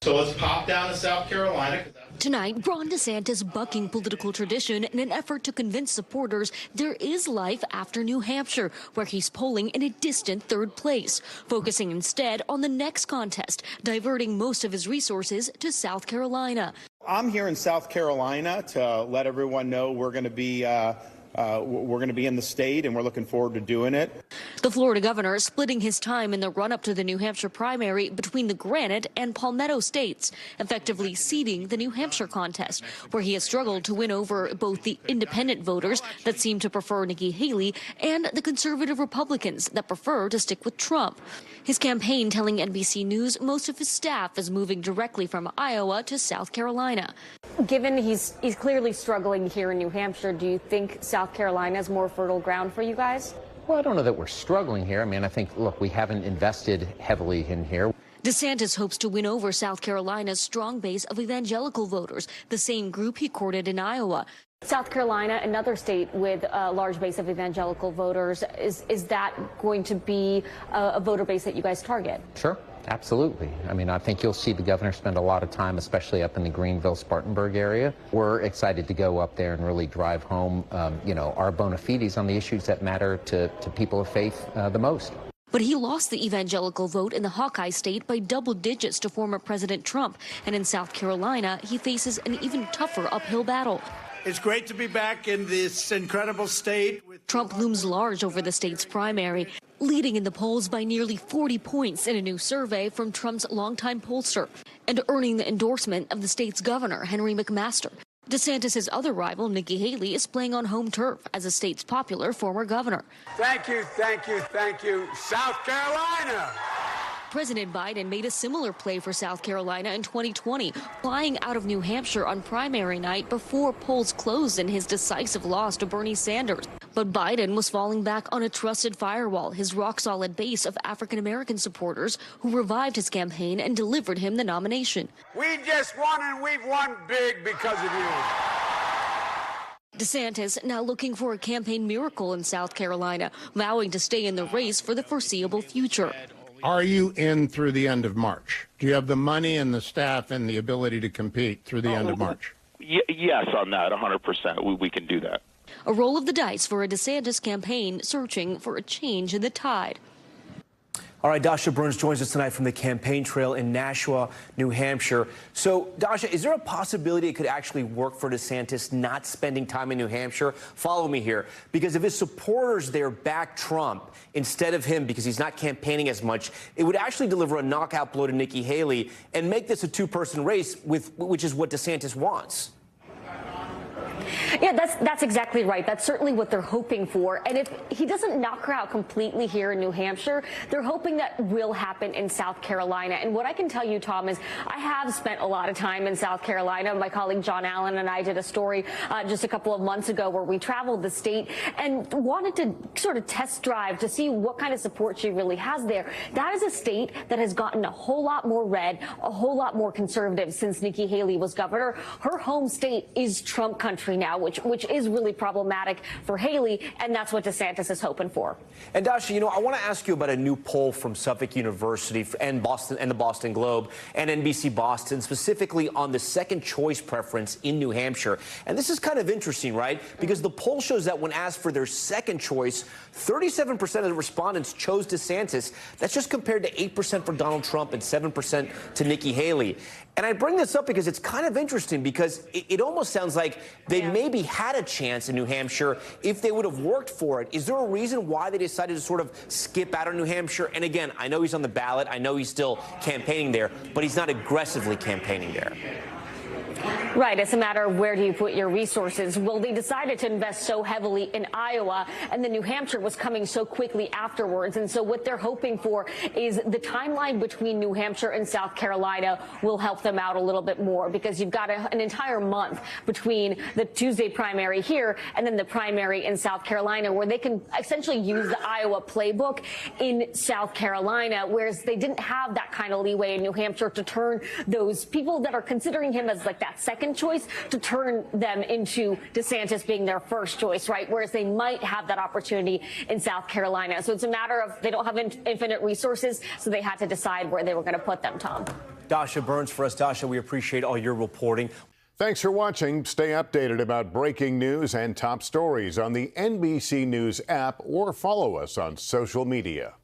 So let's pop down to South Carolina. Tonight, Ron DeSantis bucking political tradition in an effort to convince supporters there is life after New Hampshire, where he's polling in a distant third place, focusing instead on the next contest, diverting most of his resources to South Carolina. I'm here in South Carolina to let everyone know we're going to be in the state, and we're looking forward to doing it. The Florida governor splitting his time in the run-up to the New Hampshire primary between the Granite and Palmetto states, effectively ceding the New Hampshire contest, where he has struggled to win over both the independent voters that seem to prefer Nikki Haley and the conservative Republicans that prefer to stick with Trump. His campaign telling NBC News most of his staff is moving directly from Iowa to South Carolina. Given he's clearly struggling here in New Hampshire, do you think South Carolina is more fertile ground for you guys? Well, I don't know that we're struggling here. I mean, I think, look, we haven't invested heavily in here. DeSantis hopes to win over South Carolina's strong base of evangelical voters, the same group he courted in Iowa. South Carolina, another state with a large base of evangelical voters, is that going to be a voter base that you guys target? Sure. Absolutely. I mean, I think you'll see the governor spend a lot of time, especially up in the Greenville-Spartanburg area. We're excited to go up there and really drive home, our bona fides on the issues that matter to people of faith the most. But he lost the evangelical vote in the Hawkeye state by double digits to former President Trump. And in South Carolina, he faces an even tougher uphill battle. It's great to be back in this incredible state. Trump looms large over the state's primary, leading in the polls by nearly 40 points in a new survey from Trump's longtime pollster, and earning the endorsement of the state's governor, Henry McMaster. DeSantis' other rival, Nikki Haley, is playing on home turf as the state's popular former governor. Thank you, thank you, thank you, South Carolina. President Biden made a similar play for South Carolina in 2020, flying out of New Hampshire on primary night before polls closed in his decisive loss to Bernie Sanders. But Biden was falling back on a trusted firewall, his rock-solid base of African-American supporters who revived his campaign and delivered him the nomination. We just won, and we've won big because of you. DeSantis now looking for a campaign miracle in South Carolina, vowing to stay in the race for the foreseeable future. Are you in through the end of March? Do you have the money and the staff and the ability to compete through the end of March? Yes, on that, 100%. We can do that. A roll of the dice for a DeSantis campaign searching for a change in the tide. All right, Dasha Burns joins us tonight from the campaign trail in Nashua, New Hampshire. So, Dasha, is there a possibility it could actually work for DeSantis not spending time in New Hampshire? Follow me here. Because if his supporters there back Trump instead of him because he's not campaigning as much, it would actually deliver a knockout blow to Nikki Haley and make this a two-person race, which is what DeSantis wants. Yeah, that's exactly right. That's certainly what they're hoping for. And if he doesn't knock her out completely here in New Hampshire, they're hoping that will happen in South Carolina. And what I can tell you, Tom, is I have spent a lot of time in South Carolina. My colleague John Allen and I did a story just a couple of months ago where we traveled the state and wanted to sort of test drive to see what kind of support she really has there. That is a state that has gotten a whole lot more red, a whole lot more conservative since Nikki Haley was governor. Her home state is Trump country now, which is really problematic for Haley, and that's what DeSantis is hoping for. And Dasha, I want to ask you about a new poll from Suffolk University and Boston and the Boston Globe and NBC Boston, specifically on the second choice preference in New Hampshire. And this is kind of interesting, right? Because the poll shows that when asked for their second choice, 37% of the respondents chose DeSantis. That's just compared to 8% for Donald Trump and 7% to Nikki Haley. And I bring this up because it's kind of interesting because it almost sounds like they maybe had a chance in New Hampshire if they would have worked for it. Is there a reason why they decided to sort of skip out of New Hampshire? And again, I know he's on the ballot. I know he's still campaigning there, but he's not aggressively campaigning there. Right. It's a matter of where do you put your resources. Well, they decided to invest so heavily in Iowa, and then New Hampshire was coming so quickly afterwards. And so what they're hoping for is the timeline between New Hampshire and South Carolina will help them out a little bit more, because you've got an entire month between the Tuesday primary here and then the primary in South Carolina, where they can essentially use the Iowa playbook in South Carolina, whereas they didn't have that kind of leeway in New Hampshire to turn those people that are considering him as like that second choice to turn them into DeSantis being their first choice, right? Whereas they might have that opportunity in South Carolina. So it's a matter of they don't have infinite resources, so they had to decide where they were going to put them, Tom. Dasha Burns for us. Dasha, we appreciate all your reporting. Thanks for watching. Stay updated about breaking news and top stories on the NBC News app or follow us on social media.